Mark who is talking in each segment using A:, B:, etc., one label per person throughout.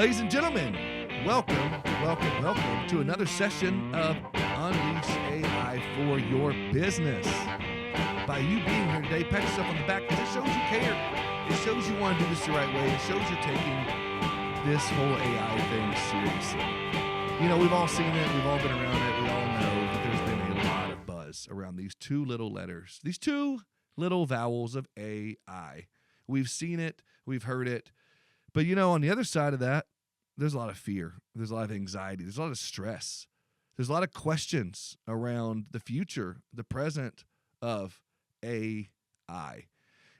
A: Ladies and gentlemen, welcome to another session of Unleash AI for Your Business. By you being here today, pat yourself on the back because it shows you care. It shows you want to do this the right way. It shows you're taking this whole AI thing seriously. You know, we've all seen it. We've all been around it. We all know that there's been a lot of buzz around these two little letters, these two little vowels of AI. We've seen it. We've heard it. But, you know, on the other side of that, there's a lot of fear. There's a lot of anxiety. There's a lot of stress. There's a lot of questions around the future, the present of AI.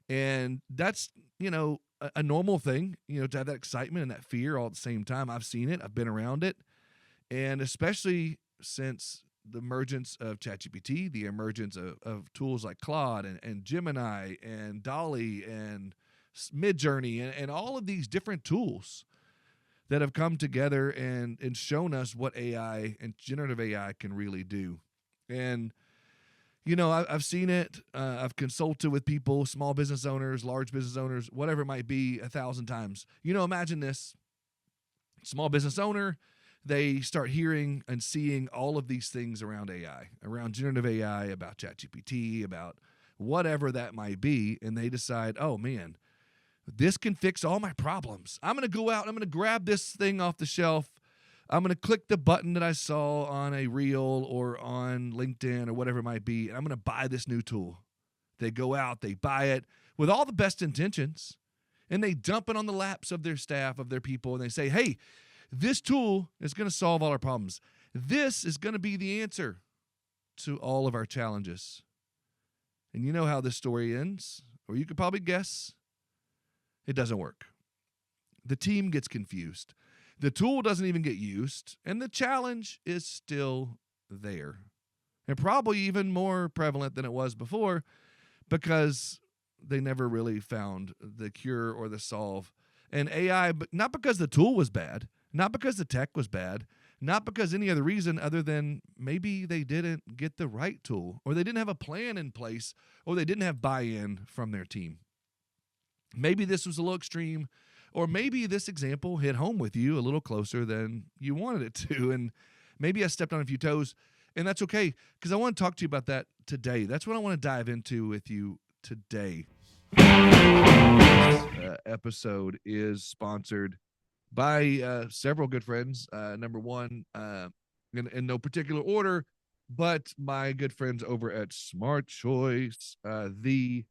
A: And that's, you know, a normal thing, you know, to have that excitement and that fear all at the same time. I've seen it. I've been around it. And especially since the emergence of ChatGPT, the emergence of tools like Claude and Gemini and Dolly and Midjourney and all of these different tools that have come together and shown us what AI and generative AI can really do. And, you know, I've seen it. I've consulted with people, small business owners, large business owners, whatever it might be, 1,000 times. You know, imagine this. Small business owner, they start hearing and seeing all of these things around AI, around generative AI, about ChatGPT, about whatever that might be, and they decide, oh, man, this can fix all my problems. I'm going to go out and I'm going to grab this thing off the shelf. I'm going to click the button that I saw on a reel or on LinkedIn or whatever it might be, and I'm going to buy this new tool. They go out, they buy it with all the best intentions, and they dump it on the laps of their staff, of their people, and they say, hey, this tool is going to solve all our problems. This is going to be the answer to all of our challenges. And you know how this story ends, or you could probably guess. It doesn't work. The team gets confused. The tool doesn't even get used, and the challenge is still there. And probably even more prevalent than it was before because they never really found the cure or the solve. And AI, but not because the tool was bad, not because the tech was bad, not because any other reason other than maybe they didn't get the right tool, or they didn't have a plan in place, or they didn't have buy-in from their team. Maybe this was a little extreme, or maybe this example hit home with you a little closer than you wanted it to, and maybe I stepped on a few toes, and that's okay, because I want to talk to you about that today. That's what I want to dive into with you today. This episode is sponsored by several good friends. Number one, in no particular order, but my good friends over at Smart Choice, the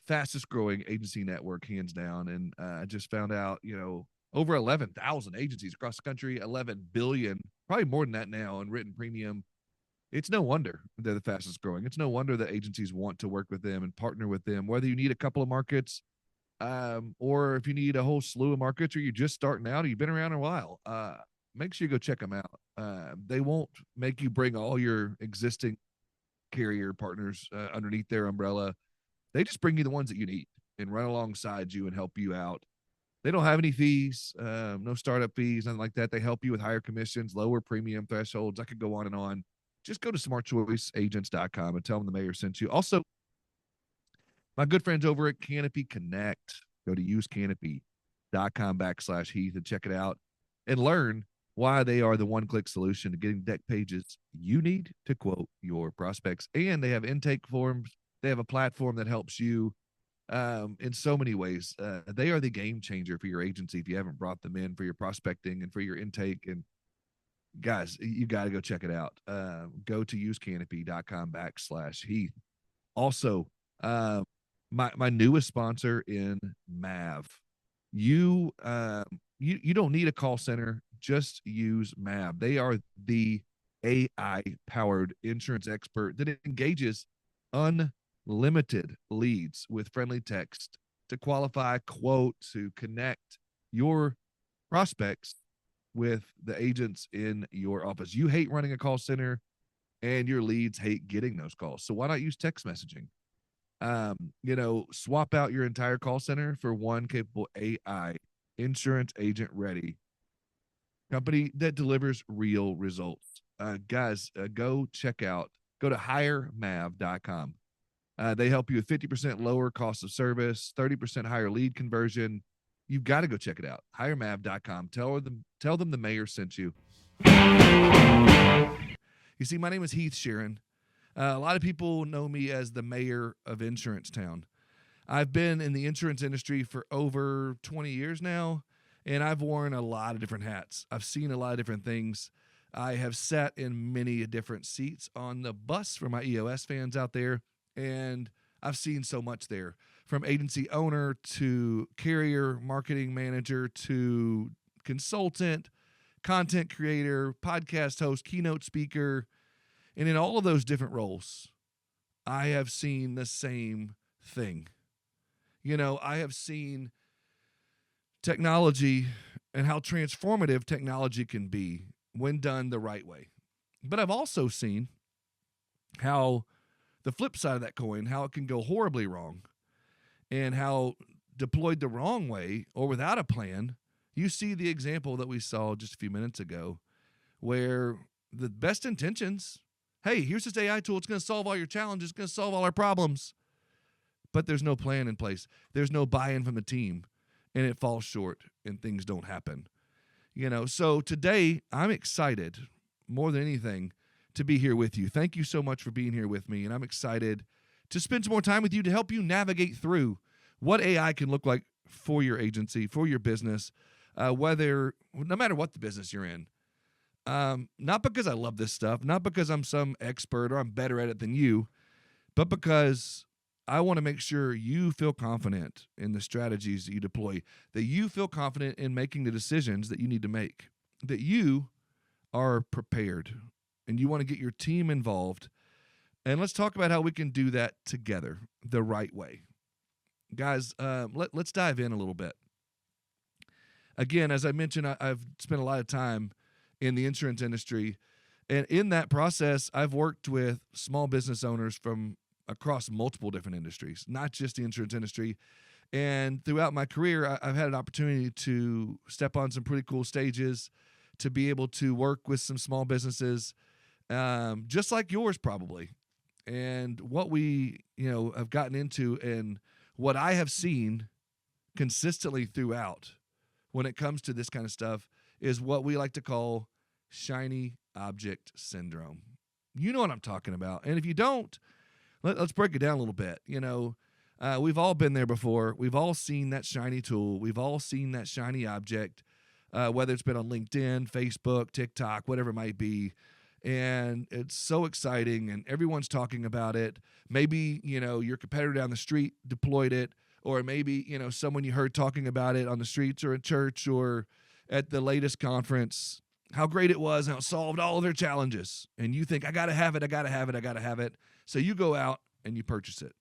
A: fastest growing agency network, hands down. And I just found out, you know, over 11,000 agencies across the country, 11 billion, probably more than that now in written premium. It's no wonder they're the fastest growing. It's no wonder that agencies want to work with them and partner with them, whether you need a couple of markets, or if you need a whole slew of markets, or you're just starting out, or you've been around a while, make sure you go check them out. They won't make you bring all your existing carrier partners underneath their umbrella. They just bring you the ones that you need and run alongside you and help you out. They don't have any fees, no startup fees, nothing like that. They help you with higher commissions, lower premium thresholds. I could go on and on. Just go to smartchoiceagents.com and tell them the mayor sent you. Also, my good friends over at Canopy Connect, go to usecanopy.com/Heath and check it out and learn why they are the one-click solution to getting deck pages you need to quote your prospects. And they have intake forms. They have a platform that helps you in so many ways. They are the game changer for your agency if you haven't brought them in for your prospecting and for your intake. And guys, you got to go check it out. Go to usecanopy.com/Heath. Also, my newest sponsor in MAV. You don't need a call center. Just use MAV. They are the AI-powered insurance expert that engages unlimited leads with friendly text to qualify, quote, to connect your prospects with the agents in your office. You hate running a call center, and your leads hate getting those calls. So why not use text messaging? You know, swap out your entire call center for one capable AI insurance agent ready company that delivers real results. Guys, go to hiremav.com. They help you with 50% lower cost of service, 30% higher lead conversion. You've got to go check it out. HireMav.com. Tell them the mayor sent you. You see, my name is Heath Sharon. A lot of people know me as the mayor of Insurance Town. I've been in the insurance industry for over 20 years now, and I've worn a lot of different hats. I've seen a lot of different things. I have sat in many different seats on the bus for my EOS fans out there, and I've seen so much there, from agency owner to carrier marketing manager to consultant, content creator, podcast host, keynote speaker. And in all of those different roles, I have seen the same thing. I have seen technology and how transformative technology can be when done the right way. But I've also seen how the flip side of that coin, how it can go horribly wrong, and how deployed the wrong way or without a plan, you see the example that we saw just a few minutes ago, where the best intentions, hey, here's this AI tool, it's going to solve all your challenges, it's going to solve all our problems, but there's no plan in place. There's no buy-in from the team, and it falls short, and things don't happen. So today I'm excited more than anything to be here with you. Thank you so much for being here with me, and I'm excited to spend some more time with you to help you navigate through what AI can look like for your agency, for your business, no matter what the business you're in. Not because I love this stuff, not because I'm some expert or I'm better at it than you, but because I want to make sure you feel confident in the strategies that you deploy, that you feel confident in making the decisions that you need to make, that you are prepared and you want to get your team involved. And let's talk about how we can do that together the right way. Guys, let's dive in a little bit. Again, as I mentioned, I've spent a lot of time in the insurance industry. And in that process, I've worked with small business owners from across multiple different industries, not just the insurance industry. And throughout my career, I've had an opportunity to step on some pretty cool stages, to be able to work with some small businesses, just like yours probably. And what we, have gotten into and what I have seen consistently throughout when it comes to this kind of stuff is what we like to call shiny object syndrome. You know what I'm talking about. And if you don't, let's break it down a little bit. We've all been there before. We've all seen that shiny tool. We've all seen that shiny object, whether it's been on LinkedIn, Facebook, TikTok, whatever it might be. And it's so exciting, and everyone's talking about it. Maybe, your competitor down the street deployed it, or maybe, someone you heard talking about it on the streets or at church or at the latest conference, how great it was, how it solved all of their challenges. And you think, I got to have it, I got to have it, I got to have it. So you go out and you purchase it.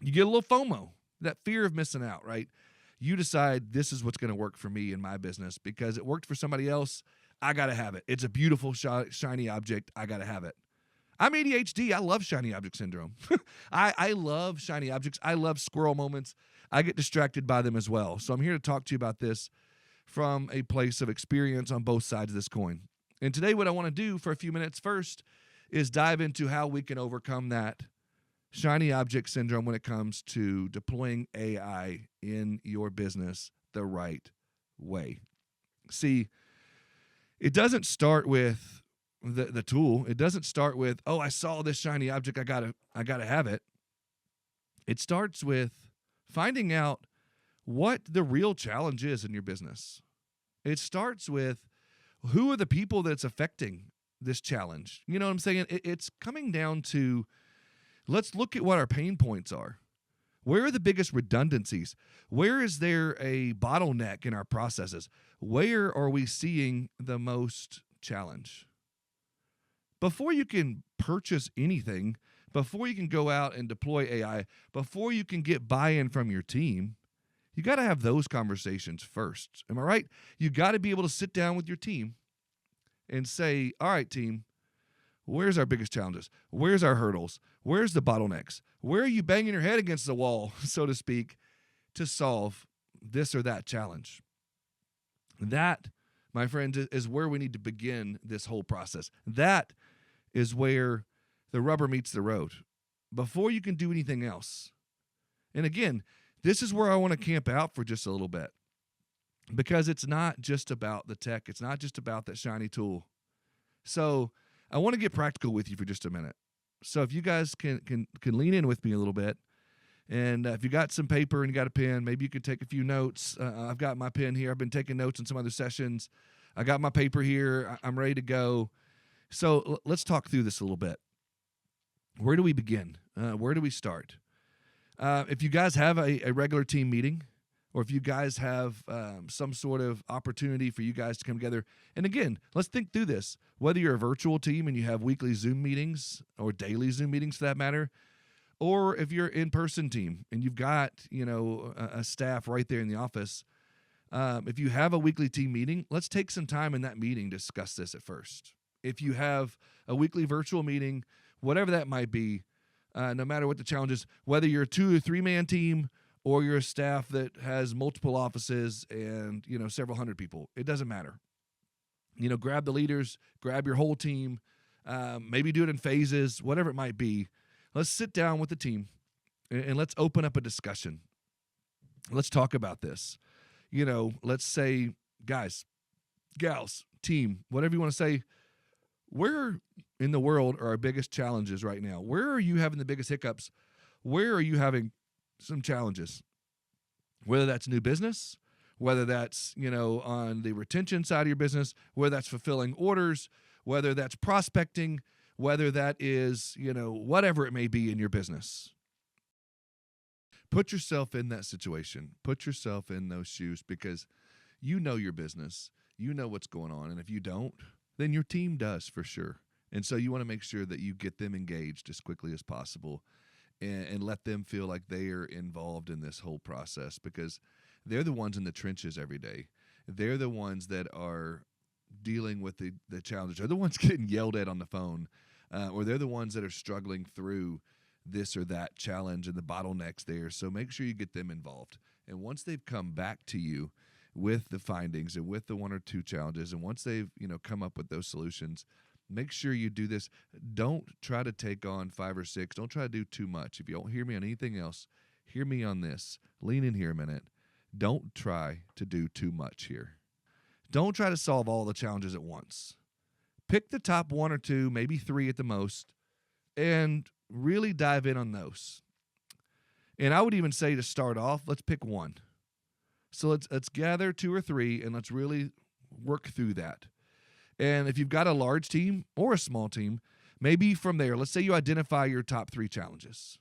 A: You get a little FOMO, that fear of missing out, right? You decide this is what's going to work for me in my business because it worked for somebody else. I got to have it. It's a beautiful, shiny object. I got to have it. I'm ADHD. I love shiny object syndrome. I love shiny objects. I love squirrel moments. I get distracted by them as well. So I'm here to talk to you about this from a place of experience on both sides of this coin. And today what I want to do for a few minutes first is dive into how we can overcome that shiny object syndrome when it comes to deploying AI in your business the right way. See, it doesn't start with the tool. It doesn't start with, oh, I saw this shiny object, I gotta have it. It starts with finding out what the real challenge is in your business. It starts with who are the people that's affecting this challenge. You know what I'm saying? It's coming down to, let's look at what our pain points are. Where are the biggest redundancies? Where is there a bottleneck in our processes? Where are we seeing the most challenge? Before you can purchase anything, before you can go out and deploy AI, before you can get buy-in from your team, you got to have those conversations first. Am I right? You got to be able to sit down with your team and say, all right, team, where's our biggest challenges? Where's our hurdles? Where's the bottlenecks? Where are you banging your head against the wall, so to speak, to solve this or that challenge? That, my friends, is where we need to begin this whole process. That is where the rubber meets the road before you can do anything else. And again, This is where I want to camp out for just a little bit, because it's not just about the tech. It's not just about that shiny tool. So I want to get practical with you for just a minute. So if you guys can lean in with me a little bit, and if you got some paper and you got a pen, maybe you could take a few notes. I've got my pen here. I've been taking notes in some other sessions. I got my paper here. I'm ready to go. So let's talk through this a little bit. Where do we begin? Where do we start? If you guys have a regular team meeting, or if you guys have some sort of opportunity for you guys to come together, and again, let's think through this. Whether you're a virtual team and you have weekly Zoom meetings or daily Zoom meetings for that matter, or if you're an in-person team and you've got, a staff right there in the office, if you have a weekly team meeting, let's take some time in that meeting to discuss this at first. If you have a weekly virtual meeting, whatever that might be, no matter what the challenge is, whether you're a 2 or 3-man team or you're a staff that has multiple offices and, several hundred people, it doesn't matter. Grab the leaders, grab your whole team, maybe do it in phases, whatever it might be. Let's sit down with the team and let's open up a discussion. Let's talk about this. Let's say, guys, gals, team, whatever you want to say, where in the world are our biggest challenges right now? Where are you having the biggest hiccups? Where are you having some challenges? Whether that's new business, whether that's, on the retention side of your business, whether that's fulfilling orders, whether that's prospecting, whether that is, whatever it may be in your business. Put yourself in that situation. Put yourself in those shoes, because you know your business. You know what's going on. And if you don't, then your team does for sure. And so you want to make sure that you get them engaged as quickly as possible and let them feel like they are involved in this whole process, because they're the ones in the trenches every day. They're the ones that are dealing with the challenges. They're the ones getting yelled at on the phone, or they're the ones that are struggling through this or that challenge and the bottlenecks there. So make sure you get them involved. And once they've come back to you with the findings and with the 1 or 2 challenges, and once they've come up with those solutions, make sure you do this. Don't try to take on 5 or 6. Don't try to do too much. If you don't hear me on anything else, hear me on this. Lean in here a minute. Don't try to do too much here. Don't try to solve all the challenges at once. Pick the top 1 or 2, maybe 3 at the most, and really dive in on those. And I would even say, to start off, let's pick 1. So let's gather 2 or 3 and let's really work through that. And if you've got a large team or a small team, maybe from there, let's say you identify your top 3 challenges.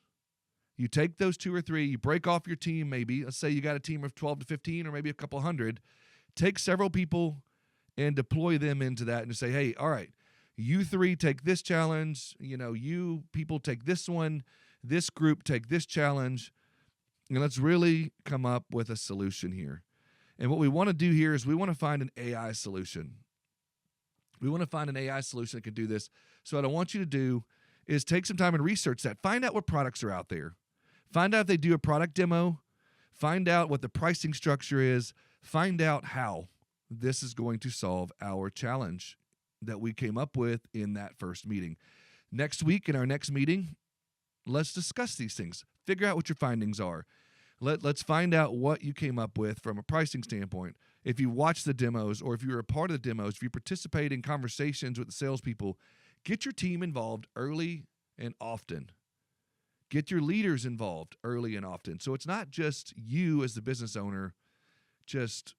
A: You take those 2 or 3, you break off your team maybe. Let's say you got a team of 12 to 15 or maybe a couple hundred. Take several people and deploy them into that and say, hey, all right, you 3 take this challenge. You people take this one. This group take this challenge. And let's really come up with a solution here. And what we want to do here is we want to find an AI solution. We want to find an AI solution that can do this. So what I want you to do is take some time and research that. Find out what products are out there. Find out if they do a product demo. Find out what the pricing structure is. Find out how this is going to solve our challenge that we came up with in that first meeting. Next week, in our next meeting, let's discuss these things. Figure out what your findings are. Let's find out what you came up with from a pricing standpoint. If you watch the demos, or if you're a part of the demos, if you participate in conversations with the salespeople, get your team involved early and often. Get your leaders involved early and often. So it's not just you as the business owner just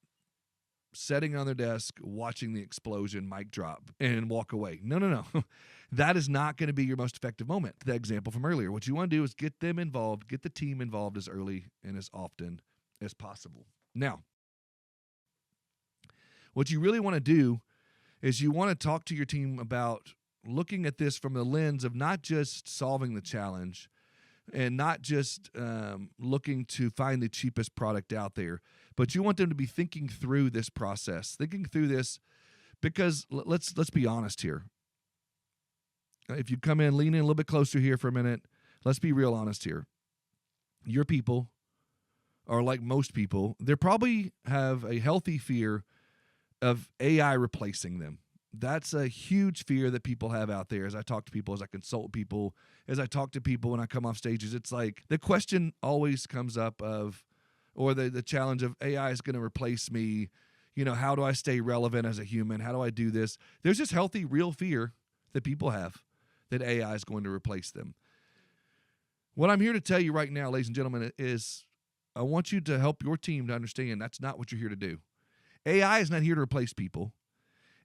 A: sitting on their desk, watching the explosion, mic drop, and walk away. No. That is not going to be your most effective moment. The example from earlier. What you want to do is get them involved, get the team involved as early and as often as possible. Now, what you really want to do is you want to talk to your team about looking at this from the lens of not just solving the challenge and not just looking to find the cheapest product out there, but you want them to be thinking through this process, thinking through this, because let's be honest here. If you come in, lean in a little bit closer here for a minute. Let's be real honest here. Your people are like most people. They probably have a healthy fear of AI replacing them. That's a huge fear that people have out there. As I talk to people, as I consult people, as I talk to people when I come off stages, it's like the question always comes up of, or the challenge of AI is going to replace me. How do I stay relevant as a human? How do I do this? There's this healthy, real fear that people have that AI is going to replace them. What I'm here to tell you right now, ladies and gentlemen, is I want you to help your team to understand that's not what you're here to do. AI is not here to replace people.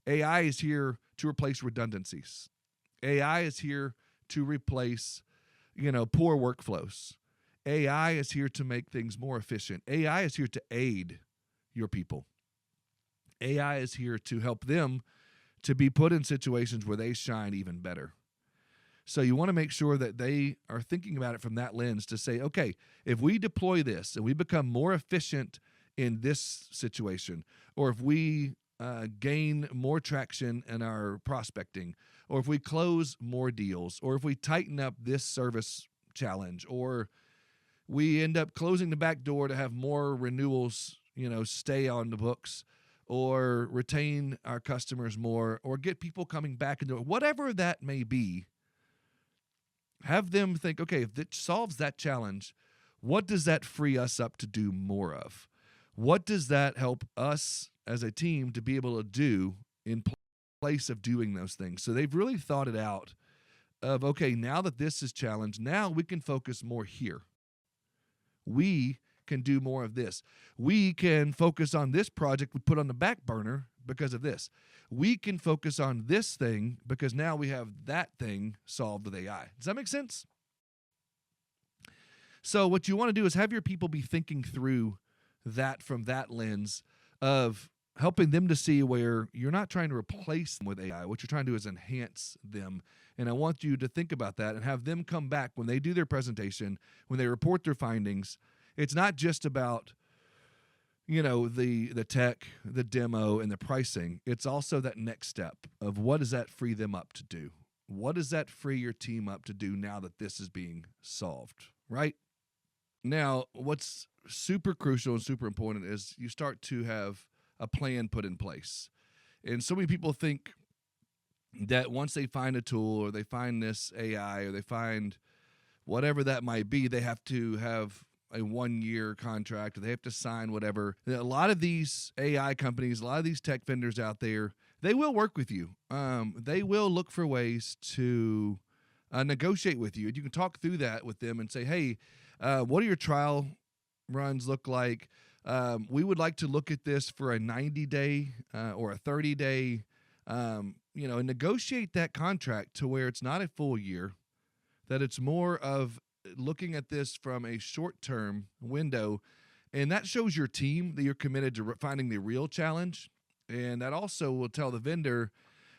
A: AI is here to replace redundancies. AI is here to replace, poor workflows. AI is here to make things more efficient. AI is here to aid your people. AI is here to help them to be put in situations where they shine even better. So you want to make sure that they are thinking about it from that lens to say, okay, if we deploy this and we become more efficient in this situation, or if we gain more traction in our prospecting, or if we close more deals, or if we tighten up this service challenge, or we end up closing the back door to have more renewals, stay on the books, or retain our customers more, or get people coming back into it, whatever that may be, have them think, okay, if it solves that challenge, what does that free us up to do more of? What does that help us as a team to be able to do in place of doing those things? So they've really thought it out of, okay, now that this is challenged, now we can focus more here. We can do more of this. We can focus on this project we put on the back burner because of this. We can focus on this thing because now we have that thing solved with AI. Does that make sense? So what you want to do is have your people be thinking through that from that lens of helping them to see where you're not trying to replace them with AI. What you're trying to do is enhance them. And I want you to think about that and have them come back when they do their presentation, when they report their findings. It's not just about, the tech, the demo, and the pricing. It's also that next step of what does that free them up to do? What does that free your team up to do now that this is being solved, right? Now, what's super crucial and super important is you start to have a plan put in place. And so many people think that once they find a tool or they find this AI or they find whatever that might be, they have to have a 1-year contract or they have to sign whatever. A lot of these AI companies, a lot of these tech vendors out there, they will work with you. They will look for ways to negotiate with you. You can talk through that with them and say, hey, what do your trial runs look like? We would like to look at this for a 90-day or a 30-day, and negotiate that contract to where it's not a full year, that it's more of looking at this from a short-term window, and that shows your team that you're committed to finding the real challenge, and that also will tell the vendor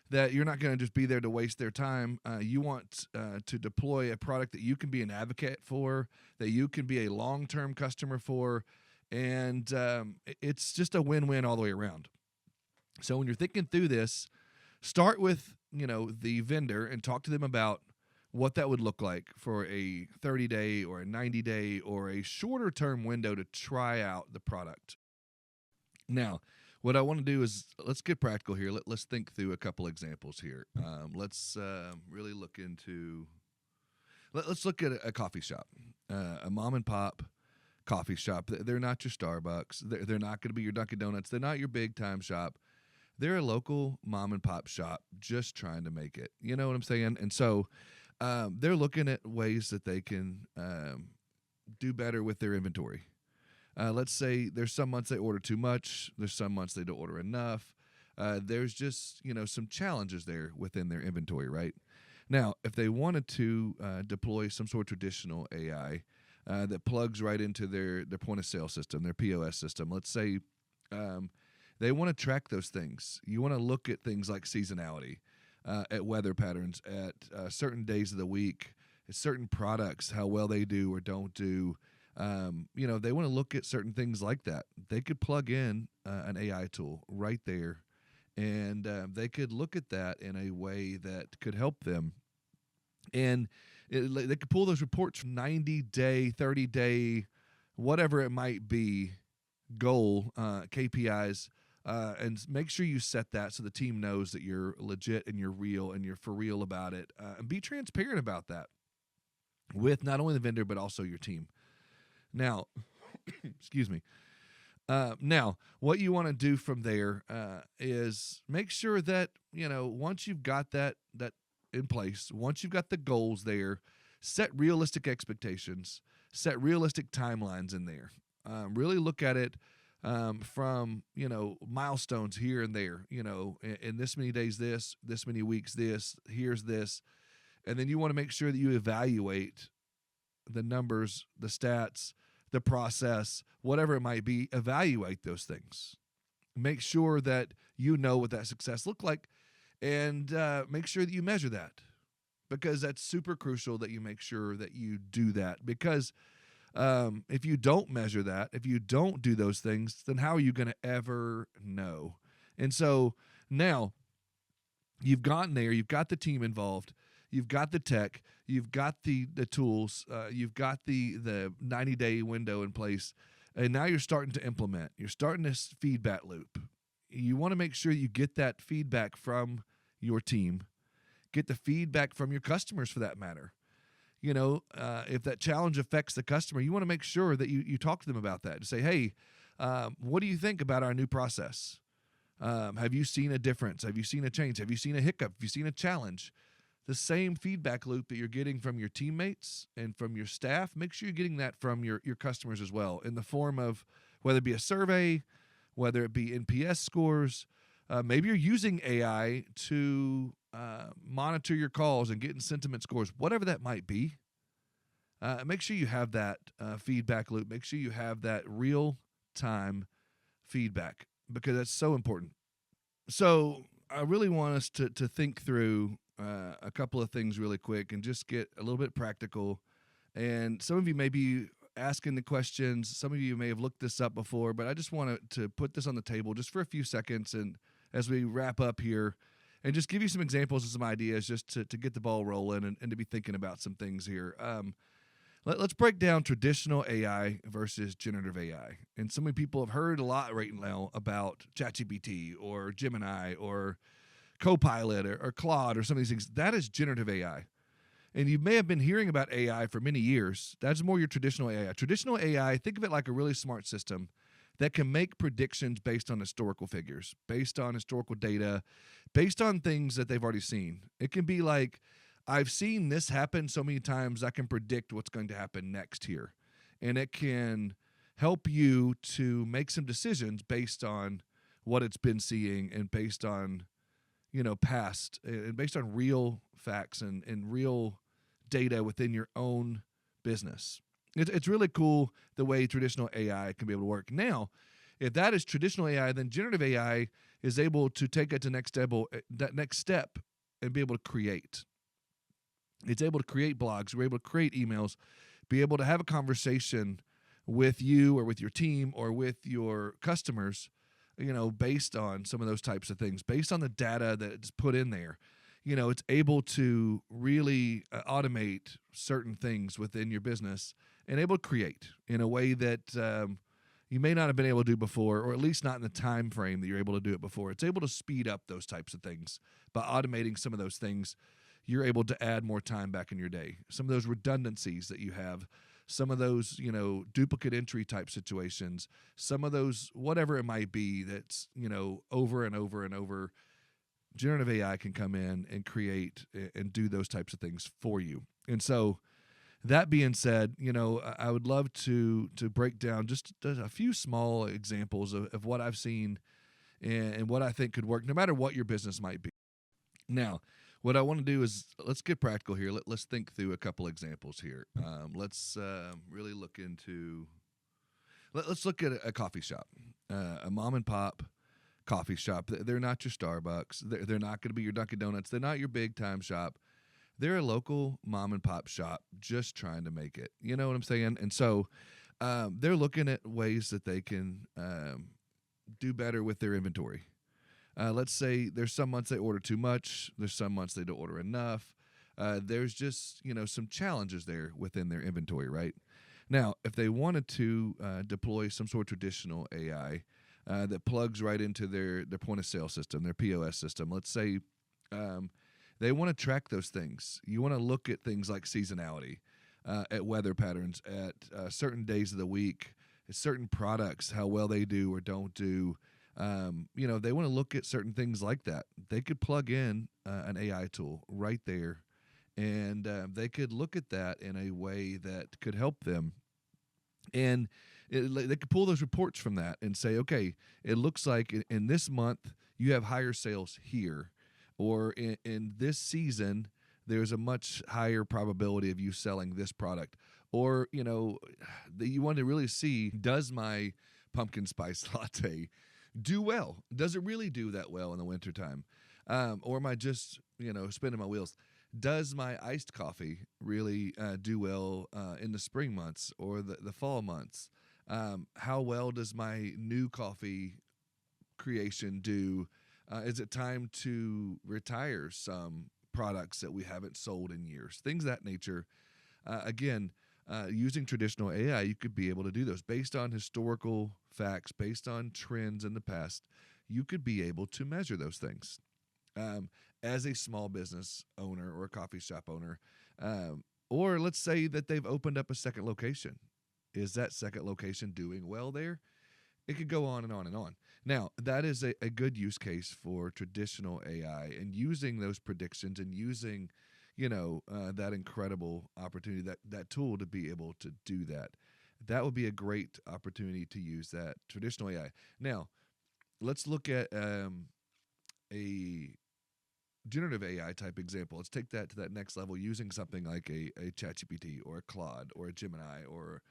A: that you're not going to just be there to waste their time. You want to deploy a product that you can be an advocate for, that you can be a long-term customer for, and it's just a win-win all the way around. So when you're thinking through this, start with the vendor and talk to them about what that would look like for a 30-day or a 90-day or a shorter-term window to try out the product. Now, what I want to do is let's get practical here. Let's think through a couple examples here. Let's really look into. Let's look at a coffee shop, a mom and pop coffee shop. They're not your Starbucks. They're not going to be your Dunkin' Donuts. They're not your big time shop. They're a local mom and pop shop just trying to make it. You know what I'm saying? And so they're looking at ways that they can do better with their inventory. Let's say there's some months they order too much. There's some months they don't order enough. There's just, some challenges there within their inventory, right? Now, if they wanted to deploy some sort of traditional AI that plugs right into their point of sale system, their POS system, let's say they want to track those things. You want to look at things like seasonality, at weather patterns, at certain days of the week, at certain products, how well they do or don't do. They want to look at certain things like that. They could plug in an AI tool right there, and they could look at that in a way that could help them. And they could pull those reports from 90-day, 30-day, whatever it might be, goal, KPIs, and make sure you set that so the team knows that you're legit and you're real and you're for real about it. And be transparent about that with not only the vendor but also your team. Now, Excuse me. Now, what you want to do from there is make sure that once you've got that in place, once you've got the goals there, set realistic expectations, set realistic timelines in there. Really look at it from milestones here and there. In this many days, this many weeks, here's this, and then you want to make sure that you evaluate the numbers, the stats, the process, whatever it might be. Evaluate those things. Make sure that you know what that success looked like, and make sure that you measure that, because that's super crucial that you make sure that you do that. Because if you don't measure that, if you don't do those things, then how are you going to ever know? And so now you've gotten there, you've got the team involved, you've got the tech, you've got the tools, you've got the 90-day window in place, and now you're starting to implement. You're starting this feedback loop. You want to make sure you get that feedback from your team, get the feedback from your customers for that matter. If that challenge affects the customer, you want to make sure that you talk to them about that and say, hey, what do you think about our new process? Have you seen a difference? Have you seen a change? Have you seen a hiccup? Have you seen a challenge? The same feedback loop that you're getting from your teammates and from your staff, make sure you're getting that from your customers as well, in the form of whether it be a survey, whether it be NPS scores. Maybe you're using AI to monitor your calls and getting sentiment scores, whatever that might be. Make sure you have that feedback loop. Make sure you have that real-time feedback, because that's so important. So I really want us to think through a couple of things really quick and just get a little bit practical. And some of you may be asking the questions. Some of you may have looked this up before, but I just want to put this on the table just for a few seconds, and as we wrap up here, and just give you some examples and some ideas just to get the ball rolling and to be thinking about some things here. Let's break down traditional AI versus generative AI. And so many people have heard a lot right now about ChatGPT or Gemini or Copilot or Claude or some of these things. That is generative AI. And you may have been hearing about AI for many years. That's more your traditional AI. Traditional AI, think of it like a really smart system that can make predictions based on historical figures, based on historical data, based on things that they've already seen. It can be like, I've seen this happen so many times, I can predict what's going to happen next here. And it can help you to make some decisions based on what it's been seeing and based on past, and based on real facts and real data within your own business. It's really cool the way traditional AI can be able to work. Now, if that is traditional AI, then generative AI is able to take it to that next step and be able to create. It's able to create blogs. We're able to create emails, be able to have a conversation with you or with your team or with your customers, based on some of those types of things, based on the data that's put in there. It's able to really automate certain things within your business and able to create in a way that you may not have been able to do before, or at least not in the time frame that you're able to do it before. It's able to speed up those types of things. By automating some of those things, you're able to add more time back in your day. Some of those redundancies that you have, some of those, duplicate entry type situations, some of those, whatever it might be, that's, over and over and over, generative AI can come in and create and do those types of things for you. And so that being said, I would love to break down just a few small examples of what I've seen and what I think could work, no matter what your business might be. Now, what I want to do is let's get practical here. Let's think through a couple examples here. Let's really look into. Let's look at a coffee shop, a mom and pop coffee shop. They're not your Starbucks. They're not going to be your Dunkin' Donuts. They're not your big time shop. They're a local mom and pop shop just trying to make it. You know what I'm saying? And so they're looking at ways that they can do better with their inventory. Let's say there's some months they order too much. There's some months they don't order enough. There's just, some challenges there within their inventory, right? Now, if they wanted to deploy some sort of traditional AI that plugs right into their point of sale system, their POS system, let's say they want to track those things. You want to look at things like seasonality, at weather patterns, at certain days of the week, certain products, how well they do or don't do. They want to look at certain things like that. They could plug in an AI tool right there, and they could look at that in a way that could help them. And they could pull those reports from that and say, okay, it looks like in this month you have higher sales here, or in this season there's a much higher probability of you selling this product. Or, you want to really see, does my pumpkin spice latte do well? Does it really do that well in the wintertime? Or am I just, spinning my wheels? Does my iced coffee really do well in the spring months or the fall months? How well does my new coffee creation do? Is it time to retire some products that we haven't sold in years? Things of that nature. Again, using traditional AI, you could be able to do those based on historical facts, based on trends in the past. You could be able to measure those things. As a small business owner or a coffee shop owner, or let's say that they've opened up a second location. Is that second location doing well there? It could go on and on and on. Now, that is a good use case for traditional AI, and using those predictions and using, that incredible opportunity, that tool to be able to do that. That would be a great opportunity to use that traditional AI. Now, let's look at a generative AI type example. Let's take that to that next level using something like a ChatGPT or a Claude or a Gemini or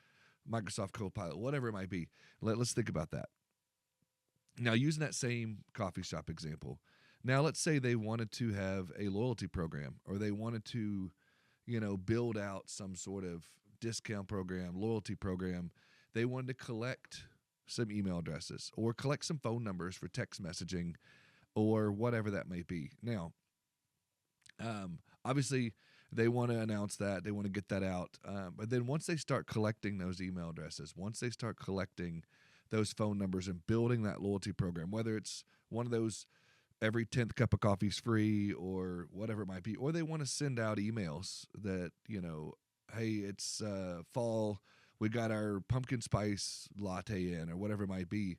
A: Microsoft Copilot, whatever it might be. Let's think about that. Now, using that same coffee shop example, now let's say they wanted to have a loyalty program, or they wanted to, build out some sort of discount program, loyalty program. They wanted to collect some email addresses or collect some phone numbers for text messaging or whatever that may be. Now, obviously, they want to announce that. They want to get that out. But then once they start collecting those email addresses, once they start collecting those phone numbers and building that loyalty program, whether it's one of those every 10th cup of coffee is free or whatever it might be, or they want to send out emails that, hey, it's fall, we got our pumpkin spice latte in, or whatever it might be,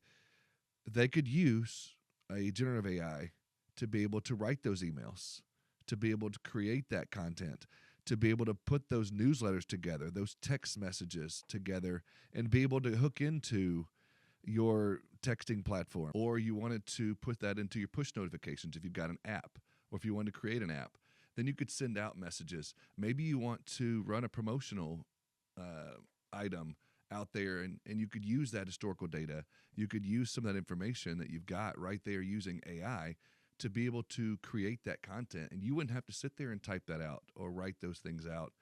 A: they could use a generative AI to be able to write those emails, to be able to create that content, to be able to put those newsletters together, those text messages together, and be able to hook into your texting platform. Or you wanted to put that into your push notifications if you've got an app, or if you wanted to create an app, then you could send out messages. Maybe you want to run a promotional item out there, and you could use that historical data. You could use some of that information that you've got right there using AI to be able to create that content, and you wouldn't have to sit there and type that out or write those things out.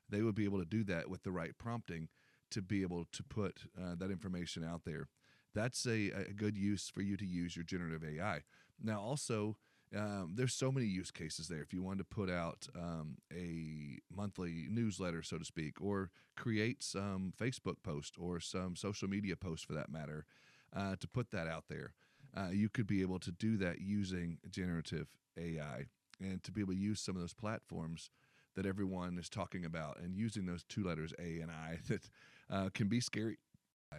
A: They would be able to do that with the right prompting to be able to put that information out there. That's a good use for you to use your generative AI. Now, also, there's so many use cases there. If you wanted to put out a monthly newsletter, so to speak, or create some Facebook post or some social media post for that matter, to put that out there, you could be able to do that using generative AI, and to be able to use some of those platforms that everyone is talking about, and using those two letters A and I that can be scary.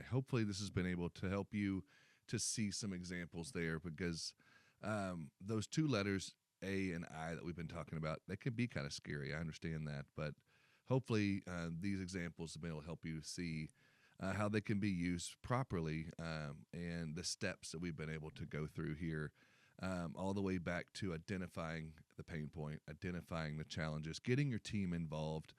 A: Hopefully this has been able to help you to see some examples there, because those two letters A and I that we've been talking about, they can be kind of scary. I understand that, but hopefully these examples have been able to help you see how they can be used properly, and the steps that we've been able to go through here, all the way back to identifying the pain point, identifying the challenges, getting your team involved,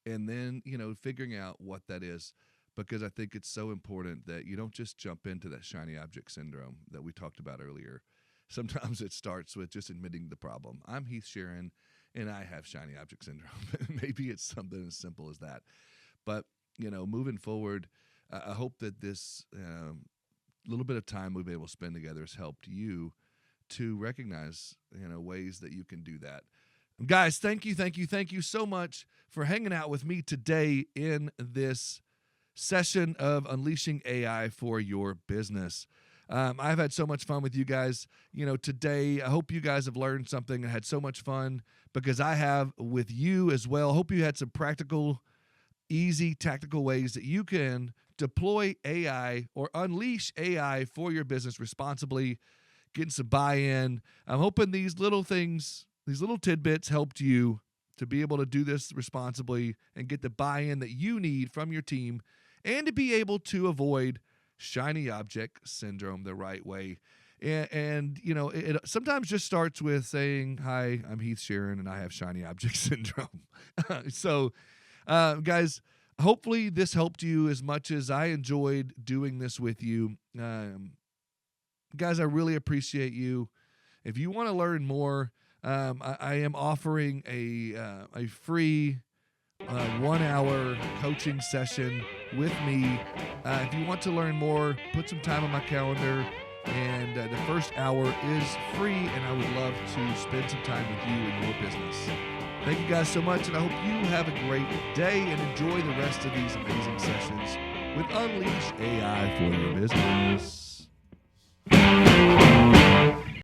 A: and then, figuring out what that is. Because I think it's so important that you don't just jump into that shiny object syndrome that we talked about earlier. Sometimes it starts with just admitting the problem. I'm Heath Sharon, and I have shiny object syndrome. Maybe it's something as simple as that. But, moving forward, I hope that this little bit of time we've been able to spend together has helped you to recognize, ways that you can do that. Guys, thank you so much for hanging out with me today in this session of Unleashing AI for Your Business. I've had so much fun with you guys, today. I hope you guys have learned something and had so much fun, because I have with you as well. Hope you had some practical, easy, tactical ways that you can deploy AI or unleash AI for your business responsibly, getting some buy-in. I'm hoping these little things, these little tidbits helped you to be able to do this responsibly and get the buy-in that you need from your team and to be able to avoid shiny object syndrome the right way. And you know, it sometimes just starts with saying, "Hi, I'm Heath Sharon, and I have shiny object syndrome." So, guys, hopefully this helped you as much as I enjoyed doing this with you. Guys, I really appreciate you. If you want to learn more, I am offering a free 1-hour coaching session with me. If you want to learn more, put some time on my calendar. And the first hour is free, and I would love to spend some time with you in your business. Thank you guys so much, and I hope you have a great day and enjoy the rest of these amazing sessions with Unleash AI for your business.